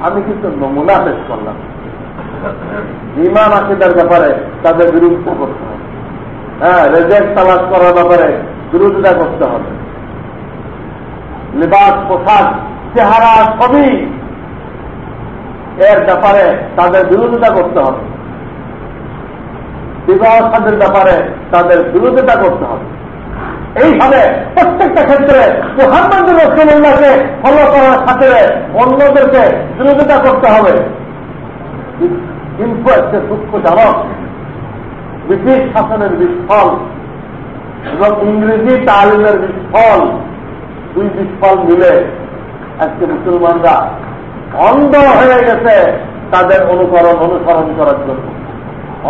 S1: আমি কিন্তু নমুনা পেশ করলাম। ইমান আকিদার ব্যাপারে তাদের বিরোধিতা করতে হবে, হ্যাঁ, রেজেক্ট তালাশ করার ব্যাপারে বিরোধিতা করতে হবে, লিবাস, পোশাক, চেহারা, ছবি এর ব্যাপারে তাদের বিরোধিতা করতে হবে, বিবাহ সাদের ব্যাপারে তাদের বিরোধিতা করতে হবে। এইভাবে প্রত্যেকটা ক্ষেত্রে মুহাম্মদ রাসূলুল্লাহকে ফলো করার সাথে অন্যদেরকে বিরোধিতা করতে হবে। কিন্তু একটা দুঃখজনক ব্রিটিশ শাসনের বিস্ফল এবং ইংরেজি তালিমের বিস্ফল, দুই বিস্ফল মিলে আজকে মুসলমানরা অন্ধ হয়ে গেছে তাদের অনুসরণ করার জন্য,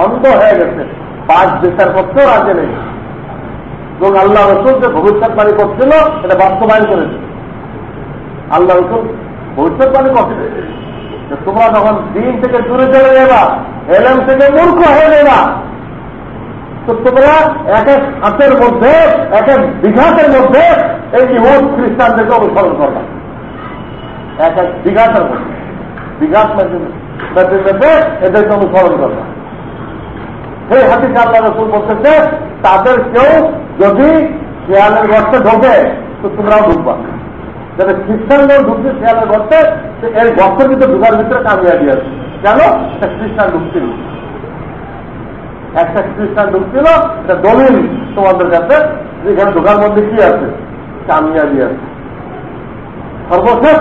S1: অন্ধ হয়ে গেছে, পাঁচ বিচার করতেও রাজি নেই। এবং আল্লাহ রসুল যে ভবিষ্যৎবাণী করছিল এটা বাস্তবায়ন করেছে। আল্লাহ রসুল ভবিষ্যৎবাণী করছে যে তোমরা যখন দিন থেকে দূরে চলে যাবা, এলেম থেকে মূর্খ হয়ে যাবা, তো তোমরা এক এক হাতের মধ্যে, এক এক বিঘাতের মধ্যে এই ইহুদ খ্রিস্টানদেরকে অনুসরণ করবা। এক এক বিঘাতের মধ্যে বিঘাত মেপে মেপে এদেরকে অনুসরণ করবে। সেই হাদিসে আল্লাহ রাসূল বলতেছে তাদের কেউ যদি শিয়ালের গর্তে ঢোকে তো তোমরাও ঢুকবা। যাতে খ্রিস্টানরাও ঢুকছে শিয়ালের গর্তে, এই গর্তের ভিতরে ঢুকার ভিতরে কামিয়াবি আছে। কেন? একটা খ্রিস্টান ঢুকছিল, একটা খ্রিস্টান ঢুকছিল, এটা দলিল তোমাদের কাছে যেখানে ঢোকার মধ্যে কি আছে, কামিয়াবি আছে। সর্বশেষ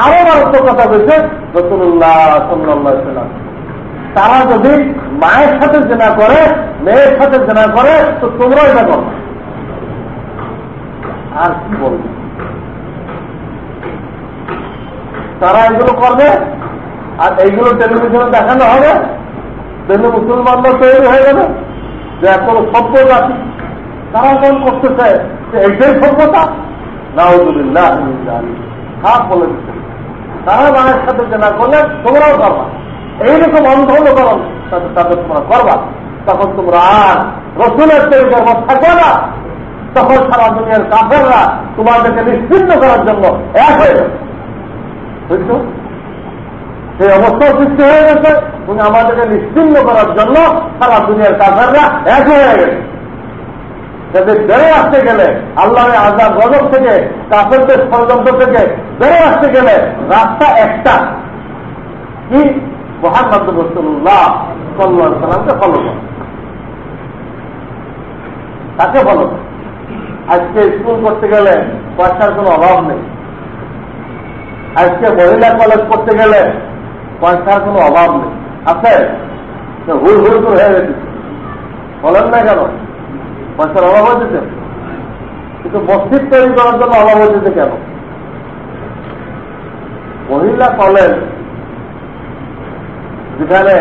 S1: আরো মারাত্মক কথা বলছে রাসূলুল্লাহ সাল্লাল্লাহু আলাইহি ওয়াসাল্লাম, তারা যদি মায়ের সাথে জেনা করে, মেয়ের সাথে জেনা করে তো তোমরা এটা করো। আর কি বলবে? তারা এগুলো করবে আর এইগুলো টেলিভিশনে দেখানো হবে, তাহলে মুসলমানরা তৈরি হয়ে যাবে যে এখন সভ্য জাতি। তারা কেমন করতেছে যে এইটাই সভ্যতা? নাউযুবিল্লাহ মিন যালিক। খারাপ বলে দিচ্ছে তারা মায়ের সাথে জেনা করলে তোমরাও করবা, এইরকম অন্ধ অনুকরণ তাদের তোমরা করবা, তখন তোমরা আর রসুলের তরিকার মত থাকবে না। তখন সারা দুনিয়ার কাফেররা তোমাদেরকে নিশ্চিন্ন করার জন্য এক হয়ে যাবে। বুঝছো? সেই অবস্থা সৃষ্টি হয়ে গেছে এবং আমাদেরকে নিশ্চিন্ন করার জন্য সারা দুনিয়ার কাফেররা এক হয়ে গেছে। যাদের বেড়ে আসতে গেলে আল্লাহর আযাব গজব থেকে, কাফেরদের ষড়যন্ত্র থেকে বেড়ে আসতে গেলে রাস্তা একটা, কি? মুহাম্মদ রাসূলুল্লাহ সাল্লাল্লাহু আলাইহি ওয়াসাল্লামকে ফলো করো, তাকে ফলো করো। আজকে স্কুল করতে গেলে পয়সার কোনো অভাব নেই, আজকে মহিলা কলেজ করতে গেলে পয়সার কোনো অভাব নেই। আছে? হুল হুল করে হয়ে গেছে, বলেন না কেন? পয়সার অভাব হয়েছে, কিন্তু মসজিদ তৈরি করার জন্য অভাব হয়েছে কেন? মহিলা কলেজ যেখানে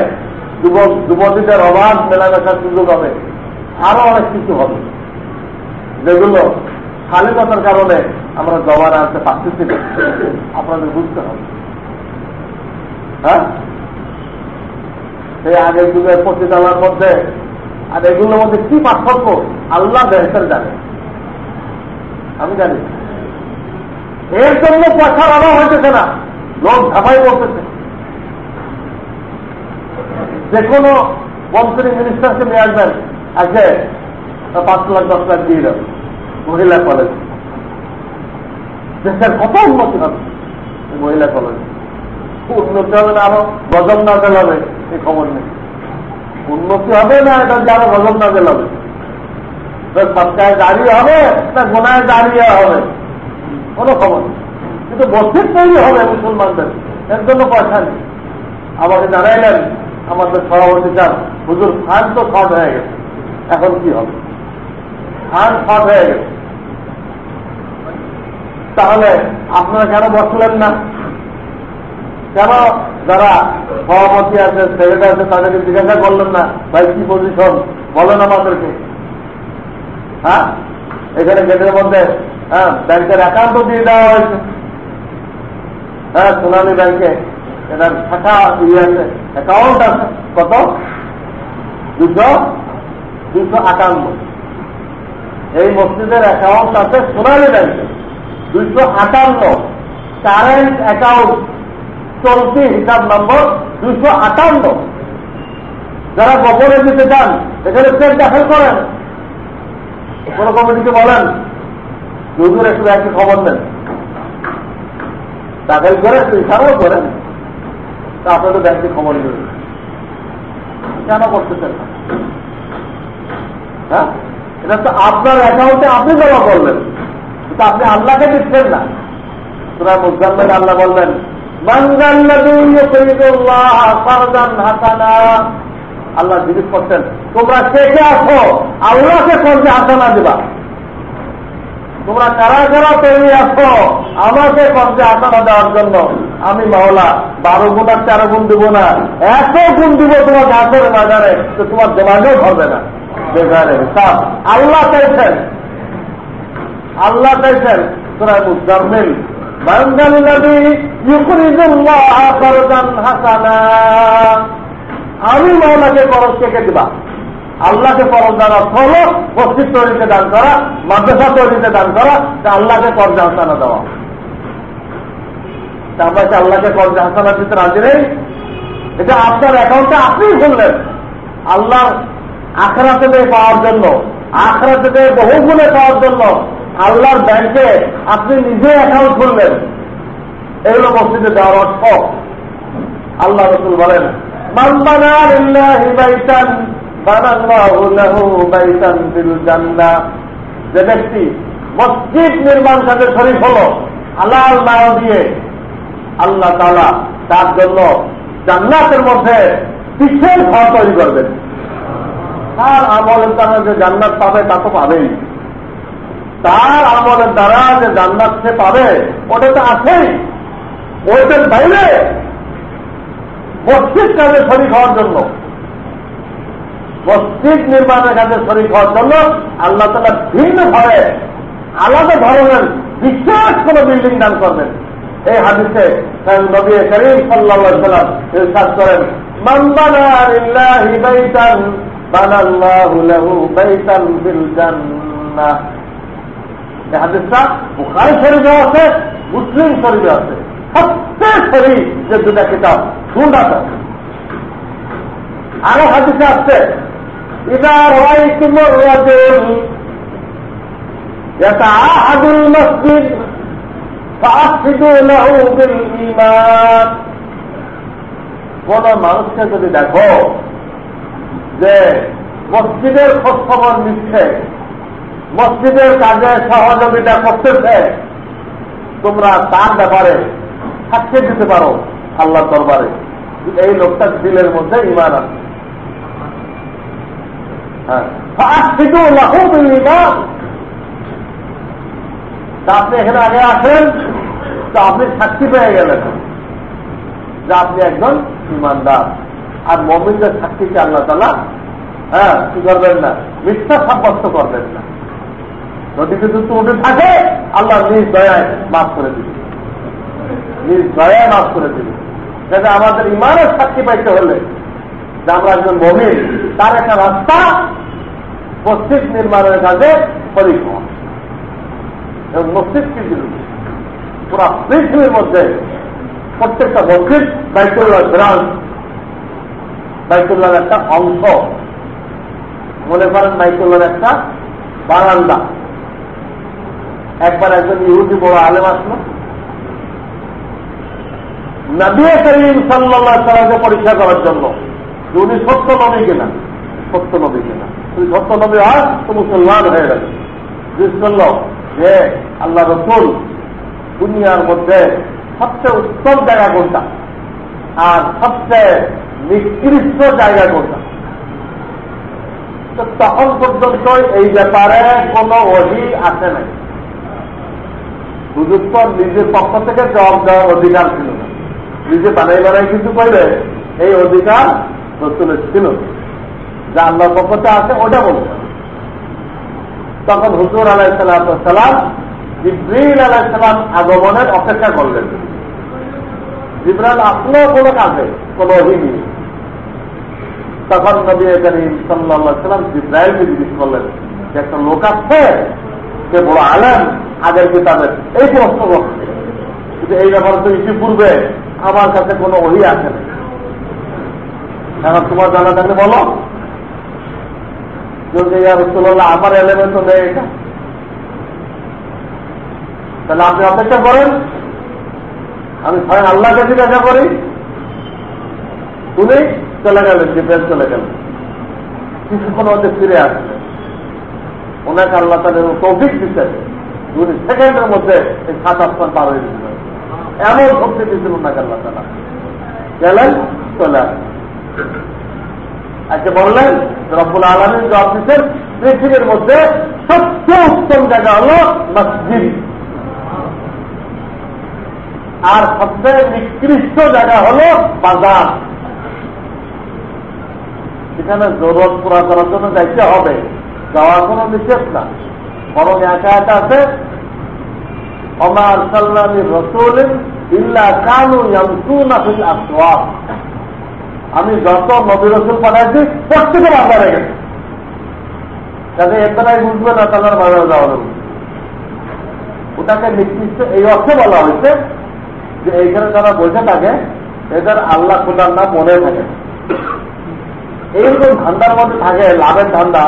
S1: যুবক যুবতীদের অভাব মেলামেশার সুযোগ হবে, আরো অনেক কিছু হবে যেগুলো স্বাধীনতার কারণে আমরা জবানে আনতে পারতেছি না, আপনাদের বুঝতে হবে। হ্যাঁ, সেই আগের যুগের পতিতালার মধ্যে আর এগুলোর মধ্যে কি পার্থক্য আল্লাহ বেহতর জানে, আমি জানি। এর জন্য পয়সার অভাব হইতেছে না, লোক ঝাঁপাই করতেছে। যে কোনো মন্ত্রী মিনিস্টারকে নিয়ে আসবেন, আজকে 5 লাখ 10 লাখ দিয়ে দেবেন মহিলা কলেজ। দেশের কত উন্নতি হবে মহিলা কলেজ, উন্নতি হবে না আরো গজব নাজেল হবে, এই খবর নেই। উন্নতি হবে না এটা যে আরো গজব নাজেল হবে, সরকারে দাঁড়িয়ে হবে না গোনায় দাঁড়িয়ে হবে, কোনো খবর নেই। কিন্তু মসজিদ তৈরি হবে মুসলমানদের, এর জন্য পয়সা নেই। আমাকে জানাইলেন আমাদের সভাপতি চান, হুজুর ফান্ড তো শর্ট হয়ে গেছে, এখন কি হবে? ফান্ড শর্ট হয়ে গেছে, তাহলে আপনারা কেন বসলেন না? কেন যারা সভাপতি আছে, সেক্রেটারি আছে, তাদেরকে জিজ্ঞাসা করলেন না, ভাই কি পজিশন বলেন আমাদেরকে? হ্যাঁ, এখানে গেটের মধ্যে ব্যাংকের অ্যাকাউন্টও দিয়ে দেওয়া হয়েছে। হ্যাঁ, সোনালী ব্যাংকে এটার শাখা দিয়ে আছে, অ্যাকাউন্ট আছে। কত? 258। এই মসজিদের অ্যাকাউন্ট আছে সোনালী ব্যাংকে 258, কারেন্ট অ্যাকাউন্ট, চলতি হিসাব নম্বর 258। যারা গোপনে দিতে চান এখানে চেক দাখিল করেন, কোন কমিটিকে বলেন হুজুর একটু ব্যাংকে খবর নেন, দাখিল করে ইশারাও করেন, তা আপনাদের ব্যাংকে খবর নেবেন। কেন করতেছেন? হ্যাঁ, এটা তো আপনার অ্যাকাউন্টে আপনি জমা করলেন, কিন্তু আপনি আল্লাহকে দিচ্ছেন না। সূরা মুজাম্মিল আল্লাহ বললেন, আল্লাহ জিজ্ঞেস করছেন তোমরা কে কে আছো আল্লাহকে কর্জে হাসানা দিবা? তোমরা কারা কারা তৈরি আছো আমাকে কর্জে হাসানা দেওয়ার জন্য? আমি মাওলা 12 গুণ আর 13 গুণ দিব না, 100 গুণ দিব তোমার গাছের বাজারে, তো তোমার জমাকেও ধরবে না। বেকারে হিসাব আল্লাহ চাইছেন, আল্লাহ চাইছেন। সূরা মুজাম্মিল, আমি মাওলাকে খরচ থেকে দিবা। আল্লাহকে খরচ দেওয়ার হল মসজিদ তৈরিতে দান করা, মাদ্রাসা তৈরিতে দান করা, আল্লাহকে কর্জে হাসানা দেওয়া। আমরা কি আল্লাহকে কর্জে হাসানাত দিতে রাজি নেই? এটা আপনার অ্যাকাউন্টে আপনিই খুললেন আল্লাহর আখিরাতে পাওয়ার জন্য, আখিরাতে বহুগুণে পাওয়ার জন্য আল্লাহর ব্যাংকে আপনি নিজে অ্যাকাউন্ট খুললেন। এগুলো মসজিদে দেওয়ার অর্থ। আল্লাহ রাসূল বলেন, মান বানা লিল্লাহি বাইতান বানাল্লাহু লাহু বাইতান ফিল জান্নাহ। যে ব্যক্তি মসজিদ নির্মাণ কাজে শরীক হলো হালাল মাল দিয়ে, আল্লাহ তাআলা তার জন্য জান্নাতের মধ্যে বিশেষ ঘর তৈরি করবেন। তার আমলের দ্বারা যে জান্নাত পাবে তা তো পাবেই, তার আমলের দ্বারা যে জান্নাত সে পাবে ওটা তো আছেই। ওইটার বাইরে মসজিদ কাজে শরীক হওয়ার জন্য, মসজিদ নির্মাণের কাজে শরীক হওয়ার জন্য আল্লাহ তাআলা ভিন্নভাবে আলাদা ধরনের বিশেষ কোন বিল্ডিং দান করবেন। এই হাদিসে নবী করিম সাল্লাল্লাহু আলাইহি ওয়াসাল্লাম ইরশাদ করেন, মান বানা লিল্লাহি বাইতান বানাল্লাহু লাহু বাইতান ফিল জান্নাহ। এই হাদিসটা বুখারী শরীফে আছে, মুসলিম শরীফে আছে। সবচেয়ে শরীফ যে দুটা কিতাব সুন্নাত। আরো হাদিসে আছে, ইযা রাআইতুমুর রাজুল ইয়াতাআহাদুল মাসজিদ ফাআফসিদু লাহু বিল ঈমান। কোন মানুষকে যদি দেখো যে মসজিদের খোঁজখবর নিচ্ছে, মসজিদের কাজে সহযোগিতা করতেছে, তোমরা তার ব্যাপারে সাক্ষী দিতে পারো আল্লাহর দরবারে এই লোকটার দিলের মধ্যে ঈমান আছে। হ্যাঁ, ফাআফসিদু লাহু বিল ঈমান। আপনি এখানে আগে আসেন তো আপনি সাক্ষী পেয়ে গেলেন যে আপনি একজন ঈমানদার। আর মুমিনদের সাক্ষীকে আল্লাহ তাআলা কি করবেন না, মিথ্যা সাব্যস্ত করবেন না। যদি কিছু ত্রুটি থাকে আল্লাহ নিজ দয়ায় মাফ করে দিবে, নিজ দয়ায় মাফ করে দিবে। যাতে আমাদের ঈমানের সাক্ষী পাইতে হলে যে আমরা একজন মুমিন, তার একটা রাস্তা মসজিদ নির্মাণের কাজে শরীক হওয়া। এবং মসজিদ কি জিনিস, পুরা পৃথিবীর মধ্যে প্রত্যেকটা মসজিদ বাইতুল্লাহ ব্রাঞ্চ, বাইতুল্লাহর একটা অংশ। মনে করেন বাইতুল্লাহর একটা বারান্দা। একবার একজন ইহুদি বড় আলেম আসলো, নবী করিম সাল্লাল্লাহু আলাইহি ওয়াসাল্লামকে পরীক্ষা করার জন্য যে উনি সত্য নবী কিনা, সত্য নবী কিনা। যদি সত্য নবী হয় তো মুসলমান হয়ে গেল। জিজ্ঞেস করল যে আল্লাহ রাসূল, দুনিয়ার মধ্যে সবচেয়ে উত্তম জায়গা কোনটা আর সবচেয়ে নিকৃষ্ট জায়গা কোনটা? তো তখন পর্যন্ত এই ব্যাপারে কোন ওহী আসে নাই। হুজুর তো নিজের পক্ষ থেকে জবাব দেওয়ার অধিকার ছিল না, নিজে বানাই বানাই কিন্তু কইলে এই অধিকার রাসূলের ছিল, যা আল্লাহর পক্ষ থেকে আছে ওটা বলতে। তখন হুজুর আলাইহিস সালাম জিবরিল আলাইহিস সালাম আগমনের অপেক্ষা করলেন। জিবরাইল আসলো কোনো কাজে, কোনো ওহী নেই। তখন নবী করিম সাল্লাল্লাহু আলাইহি ওয়াসাল্লাম জিবরাইলকে জিজ্ঞেস করলেন যে একটা লোক আছে, সে বড় আলেম, আগের কিতাবের এই প্রশ্ন করছে, কিন্তু এই ব্যাপারে তো ইতিপূর্বে আমার কাছে কোনো ওহী আসে না। এখন তোমার জানা থাকলে বলো। যদি ইয়া রাসূলুল্লাহ আমার এলেমে তো নেই এটা, তাহলে আপনি অপেক্ষা করেন, আমি স্বয়ং আল্লাহকে জিজ্ঞাসা করি। উনি চলে গেলেন, জিবরাইল চলে গেলেন। কিছুক্ষণ মধ্যে ফিরে আসলেন। ওনাকে আল্লাহ তাআলা তৌফিক দিতেন, উনি সেকেন্ডের মধ্যে এই 7 আসমান পার হয়ে দিতেন। এমন শক্তি দিতেন ওনাকে আল্লাহ তাআলা। গেলেন, চলে আসলেন। আজকে বললেন রব্বুল আলামিন জবাব দিচ্ছেন, পৃথিবীর মধ্যে সবচেয়ে উত্তম জায়গা হল মসজিদ, আর সবচেয়ে নিকৃষ্ট জায়গা হল বাজার। এখানে জরুরত পুরা করার জন্য যাইতে হবে, যাওয়ার কোন নিষেধ না। বরং একা একা আছে, ওমা আরসালনা মির রাসূলিন ইল্লা কানু ইয়ামশুনা ফিল আসওয়াক। আমি যত নবী রাসূল পাঠাইছি প্রত্যেকে বাজারে গেছে, যাতে একটাই বুঝবে না তাদের বাজারে যাওয়া যাবে। ওটাকে নির্দিষ্ট এই অর্থে বলা হয়েছে যে এইখানে যারা বসে থাকে এদের আল্লাহ খোদার নাম মনে থাকে। এইরকম ধান্দার মধ্যে থাকে, লাভের ধান্দা।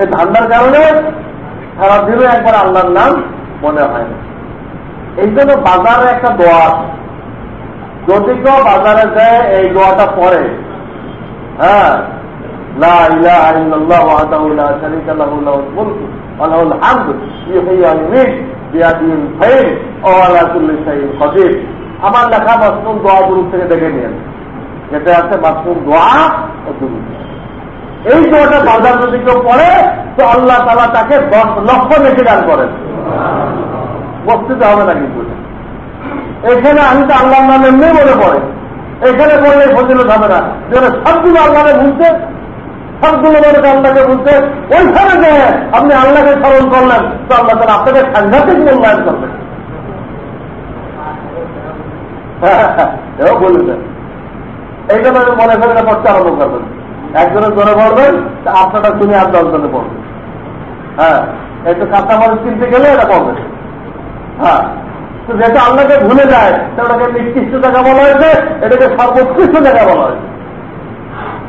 S1: এই ধান্দার কারণে সারাদিনও একবার আল্লাহর নাম মনে হয় না। এই জন্য বাজারে একটা দোয়া, যদি কেউ বাজারে যায় এই দোয়াটা পড়ে, হ্যাঁ, লা ইলাহা ইল্লাল্লাহু ওয়াহদাহু লা শারীকা লাহু লাহুল মুলকু ওয়া লাহুল হামদু ইউহয়ি ওয়া ইউমীতু বিয়াদিহিল খায়র ওয়া আলা কুল্লি শাইইন কাদির। আমার লেখা মাসনুন দোয়াগুলো থেকে দেখে নিন, যেটা আছে মাসনুন দোয়া ও দুরূদ। এই দোয়াটা বাজার যদি কেউ পড়ে তো আল্লাহ তাআলা তাকে 10 লক্ষ নেকি দান করেন। বসতে হবে না কিন্তু এখানে আমি তো আল্লাহর নাম এমনি বলে পড়ে, এখানে পড়লে ফজিলত হবে না। যেন সবগুলো আল্লাহকে ভুলতে, সবগুলো মনে আল্লাহকে ভুলতে, ওইখানে যে আপনি আল্লাহকে স্মরণ করলেন তো আল্লাহ তাআলা আপনাকে সাংঘাতিক মূল্যায়ন করবেন। এও বলেছেন এই জন্য মনে করে পড়তে আরম্ভ করবেন। একজনের জনে পড়বেন, আপনারটা শুনে আর 10 জনে পড়বেন। হ্যাঁ, একটু কাঁচামাল কিনতে গেলে এটা পড়বেন। হ্যাঁ, তো যেটা আল্লাহকে ভুলে যায় সেটাকে নিকৃষ্ট জায়গা বলা হয়েছে, এটাকে সর্বোৎকৃষ্ট জায়গা বলা হয়েছে।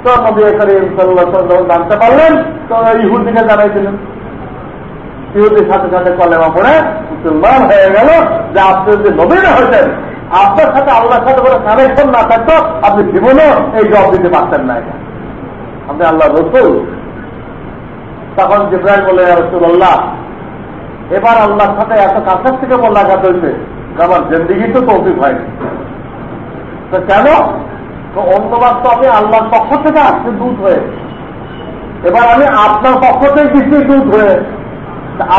S1: তো নবী করিম সাল্লাল্লাহু আলাইহি ওয়াসাল্লাম জানতে পারলেন, তো ইহুদিকে জানাইছিলেন। ইহুদির সাথে সাথে কলেমা পড়ে মুসলমান হয়ে গেল। যে আপনি যদি নবী না হইতেন, আপনার সাথে আল্লাহর সাথে কোনো কানেকশন না থাকতো, আপনি জীবনেও এই জবাব দিতে পারতেন না। আপনি আল্লাহ রাসূল। তখন জিবরাইল বলে, ইয়া রাসূলুল্লাহ, এবার আল্লাহর সাথে এত কাছের থেকে মোলাকাত হয়েছে, আমার জিন্দেগি তো তৌফিক হয়নি। তো কেন? তো অন্যবার তো আমি আল্লাহর পক্ষ থেকে আসছে দূত হয়ে, এবার আমি আপনার পক্ষ থেকে কিছু দূত হয়ে,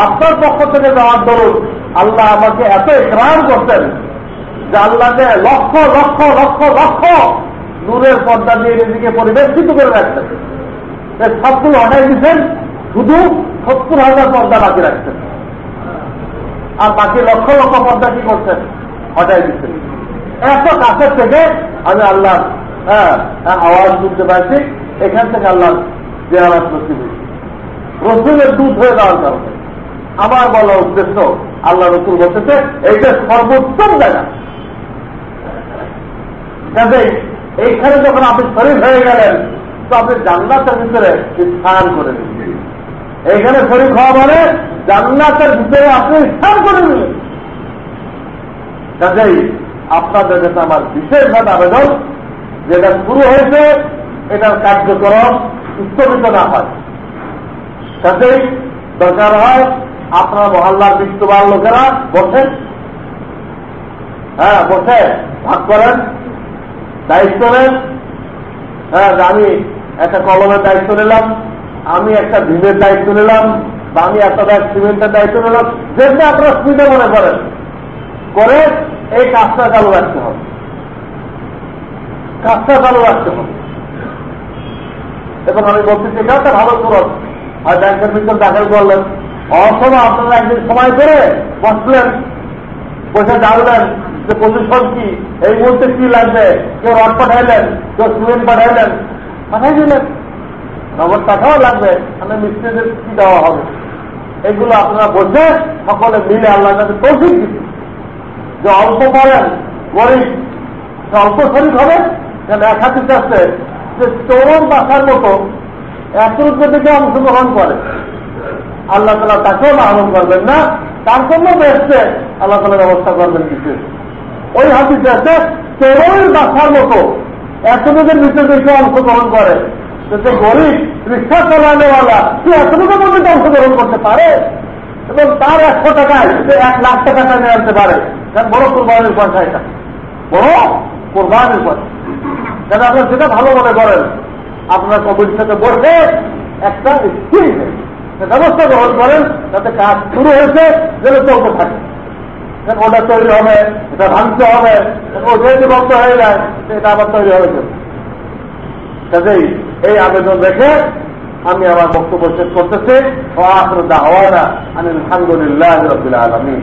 S1: আপনার পক্ষ থেকে যাওয়ার দরুন আল্লাহ আমাকে এত ইকরার করতেন যে আল্লাহকে লক্ষ লক্ষ লক্ষ লক্ষ নূরের পর্দা দিয়ে নিজেকে পরিবেষ্টিত করে রাখতেন। সবগুলো হটাই দিচ্ছেন, শুধু 70,000 পর্দা বাকি রাখতেন। আর বাকি লক্ষ লক্ষ পর্দা কি করছেন? হটাই দিচ্ছেন। এত কাছের থেকে আমি আল্লাহ আওয়াজ শুনতে পাইছি, এখান থেকে আল্লাহ জিয়ারত নসিব হয়েছে। রসুলের দূত হয়ে যাওয়ার কারণে আমার বলা উদ্দেশ্য, আল্লাহ রসুল বলতেছে এইটা সর্বোত্তম জায়গা। কাজেই এইখানে যখন আপনি শরীর হয়ে গেলেন তো আপনি জান্নাতের ভিতরে স্থান করে দিচ্ছেন। এইখানে শরীর হওয়া মানে জান্নাতের ভিতরে আপনি স্থান করে দিলেন। কাজেই আপনাদের কাছে আমার বিশেষভাবে আবেদন, যেটা শুরু হয়েছে এটার কার্যক্রম স্থগিত না হয়। কাজেই দরকার হয় আপনার মহল্লার বিত্তবান লোকেরা বসেন, হ্যাঁ, বসে ভাগ করেন, দায়িত্ব নেন। হ্যাঁ, আমি একটা কলমের দায়িত্ব নিলাম, আমি একটা ভিমের দায়িত্ব নিলাম, বা আমি একটা ব্যাগ সিমেন্টের দায়িত্ব নিলাম, যেটা আপনারা সুবিধা মনে করেন করে এই কাজটা চালু রাখতে হবে। কাজটা চালু রাখতে হবে। এখন আমি বলতেছি এটা একটা ভালো খরচ হয়, ব্যাংকের ভিতর দাখিল করলেন, অসময় আপনারা একদিন সময় করে বসলেন, বসে জানলেন যে পজিশন কি, এই মুহূর্তে কি লাগবে, কেউ রড পাঠাইলেন, কেউ সিমেন্ট পাঠাইলেন, পাঠাই দিলেন। নগদ টাকাও লাগবে, মানে মিস্ত্রিদের কি দেওয়া হবে, এগুলো আপনারা বসে সকলে মিলে আল্লাহর কাছে তৌফিক দিচ্ছেন। যে অল্প করেন গরিব, অল্প শরীর হবে, কেন এক হাতির কাছে যে চোরণ বাসার মতো একরূপে দিকে অংশগ্রহণ করে, আল্লাহ তাআলা তাকেও মাহরুম করবেন না, তার জন্য বেসতে আল্লাহ তাআলা ব্যবস্থা করবেন কিছু। ওই হাতিতে আছে চোরের বাসার মতো এতটুকুর ভিতরে দিকে অংশগ্রহণ করে, যে গরিব রিক্সা চালানোওয়ালা সে এতটুকুর মধ্যে অংশগ্রহণ করতে পারে এবং তার 100 টাকায় সে 1 লাখ টাকা নিয়ে আনতে পারে। কারণ বড় কোরবানির পয়সা, এটা বড় কোরবানির পয়সা। কেন আপনার যেটা ভালো মনে করেন, আপনার কমিটির সাথে বসে একটা স্কিম ব্যবস্থা গ্রহণ করেন, যাতে কাজ শুরু হয়েছে যেন চলতে থাকে। ওটা তৈরি হবে, এটা ভাঙতে হবে, ওটা যদি বন্ধ হয়ে যায় এটা আবার তৈরি হবে। কাজেই এই আবেদন রেখে আমি আমার বক্তব্য শেষ করতেছি। আলহামদুলিল্লাহ রাব্বিল আলামিন।